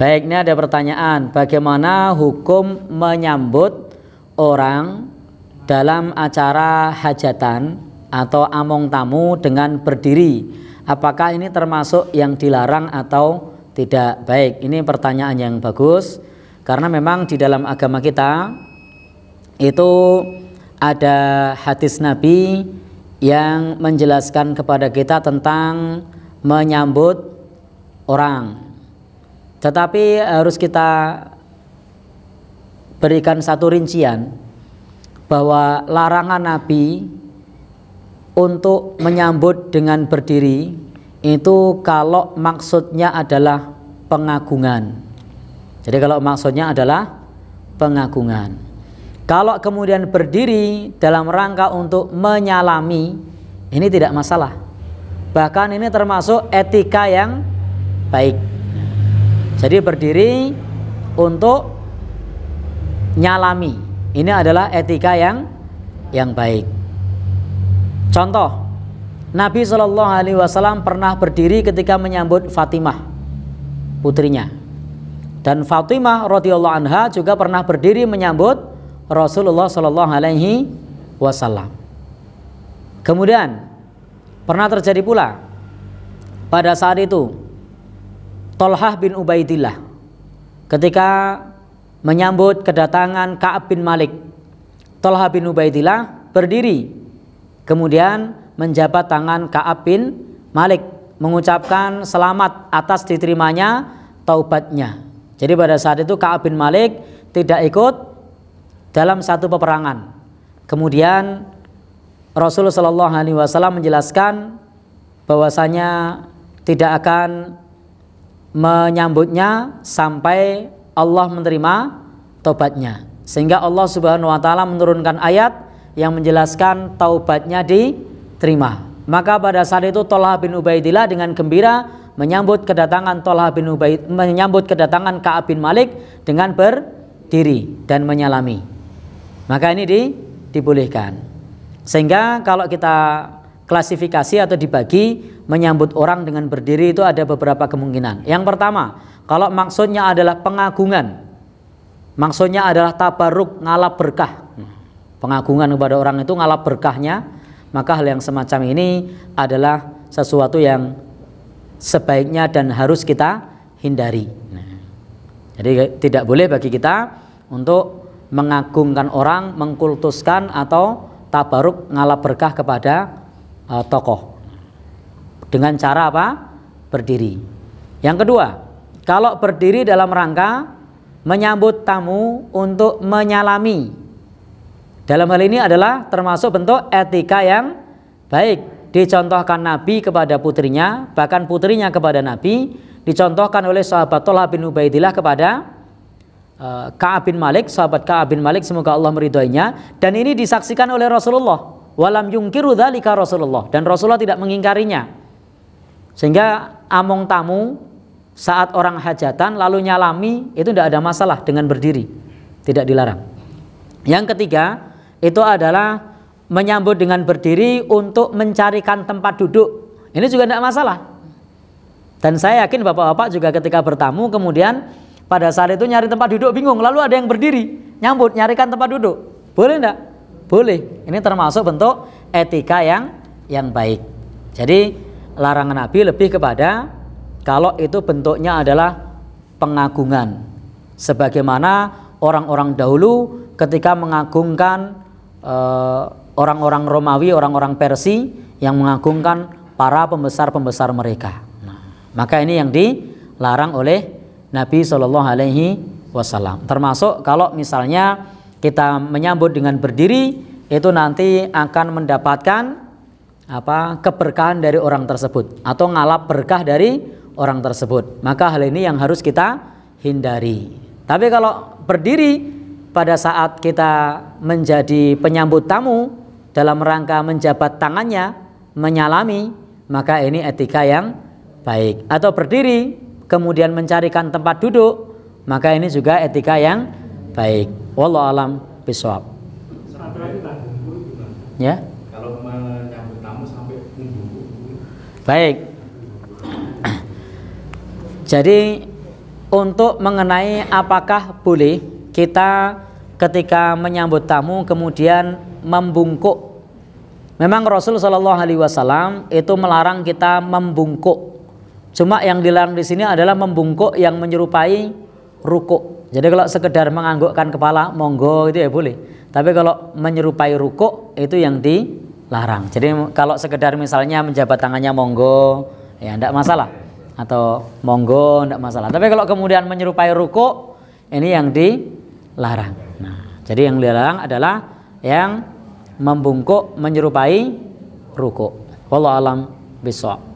Baik, ini ada pertanyaan, bagaimana hukum menyambut orang dalam acara hajatan atau among tamu dengan berdiri? Apakah ini termasuk yang dilarang atau tidak? Baik, ini pertanyaan yang bagus, karena memang di dalam agama kita itu ada hadis Nabi yang menjelaskan kepada kita tentang menyambut orang. Tetapi harus kita berikan satu rincian bahwa larangan Nabi untuk menyambut dengan berdiri itu kalau maksudnya adalah pengagungan. Jadi kalau maksudnya adalah pengagungan. Kalau kemudian berdiri dalam rangka untuk menyalami, ini tidak masalah. Bahkan ini termasuk etika yang baik. Jadi berdiri untuk nyalami, ini adalah etika yang baik. Contoh, Nabi SAW pernah berdiri ketika menyambut Fatimah, putrinya. Dan Fatimah radhiyallahu anha juga pernah berdiri menyambut Rasulullah SAW. Kemudian pernah terjadi pula pada saat itu Thalhah bin Ubaidillah ketika menyambut kedatangan Ka'ab bin Malik. Thalhah bin Ubaidillah berdiri, kemudian menjabat tangan Ka'ab bin Malik, mengucapkan selamat atas diterimanya taubatnya. Jadi pada saat itu Ka'ab bin Malik tidak ikut dalam satu peperangan. Kemudian Rasulullah SAW menjelaskan bahwasanya tidak akan menyambutnya sampai Allah menerima taubatnya, sehingga Allah Subhanahu wa taala menurunkan ayat yang menjelaskan taubatnya diterima. Maka pada saat itu Thalhah bin Ubaidillah dengan gembira menyambut kedatangan menyambut kedatangan Ka'ab bin Malik dengan berdiri dan menyalami. Maka ini dibolehkan. Sehingga kalau kita klasifikasi atau dibagi, menyambut orang dengan berdiri itu ada beberapa kemungkinan. Yang pertama, kalau maksudnya adalah pengagungan, maksudnya adalah tabarruk, ngalap berkah, pengagungan kepada orang itu ngalap berkahnya, maka hal yang semacam ini adalah sesuatu yang sebaiknya dan harus kita hindari. Jadi tidak boleh bagi kita untuk mengagungkan orang, mengkultuskan atau tabarruk, ngalap berkah kepada tokoh dengan cara apa? Berdiri. Yang kedua, kalau berdiri dalam rangka menyambut tamu untuk menyalami, dalam hal ini adalah termasuk bentuk etika yang baik. Dicontohkan Nabi kepada putrinya, bahkan putrinya kepada Nabi, dicontohkan oleh sahabat Thalhah bin Ubaidillah kepada Ka'ab bin Malik, sahabat Ka'ab bin Malik, semoga Allah meridhoinya, dan ini disaksikan oleh Rasulullah. Walam yungkiru dzalika Rasulullah, dan Rasulullah tidak mengingkarinya. Sehingga among tamu saat orang hajatan lalu nyalami itu tidak ada masalah dengan berdiri, tidak dilarang. Yang ketiga itu adalah menyambut dengan berdiri untuk mencarikan tempat duduk, ini juga tidak masalah. Dan saya yakin bapak-bapak juga ketika bertamu kemudian pada saat itu nyari tempat duduk bingung, lalu ada yang berdiri nyambut, nyarikan tempat duduk, boleh enggak? Boleh. Ini termasuk bentuk etika yang baik. Jadi larangan Nabi lebih kepada kalau itu bentuknya adalah pengagungan, sebagaimana orang-orang dahulu ketika mengagungkan orang-orang Romawi, orang-orang Persia yang mengagungkan para pembesar-pembesar mereka. Maka ini yang dilarang oleh Nabi SAW. Termasuk kalau misalnya kita menyambut dengan berdiri, itu nanti akan mendapatkan keberkahan dari orang tersebut atau ngalap berkah dari orang tersebut. Maka hal ini yang harus kita hindari. Tapi kalau berdiri pada saat kita menjadi penyambut tamu dalam rangka menjabat tangannya, menyalami, maka ini etika yang baik. Atau berdiri kemudian mencarikan tempat duduk, maka ini juga etika yang baik. Wallahu a'lam bishawab. Ya. Kalau menyambut tamu sampai baik. Jadi untuk mengenai apakah boleh kita ketika menyambut tamu kemudian membungkuk. Memang Rasul Shallallahu Alaihi Wasallam itu melarang kita membungkuk. Cuma yang dilarang di sini adalah membungkuk yang menyerupai rukuk. Jadi kalau sekedar menganggukkan kepala, monggo itu ya boleh. Tapi kalau menyerupai rukuk itu yang dilarang. Jadi kalau sekedar misalnya menjabat tangannya monggo, ya tidak masalah. Atau monggo tidak masalah. Tapi kalau kemudian menyerupai rukuk, ini yang dilarang. Nah, jadi yang dilarang adalah yang membungkuk menyerupai rukuk. Wallahu a'lam bishawab.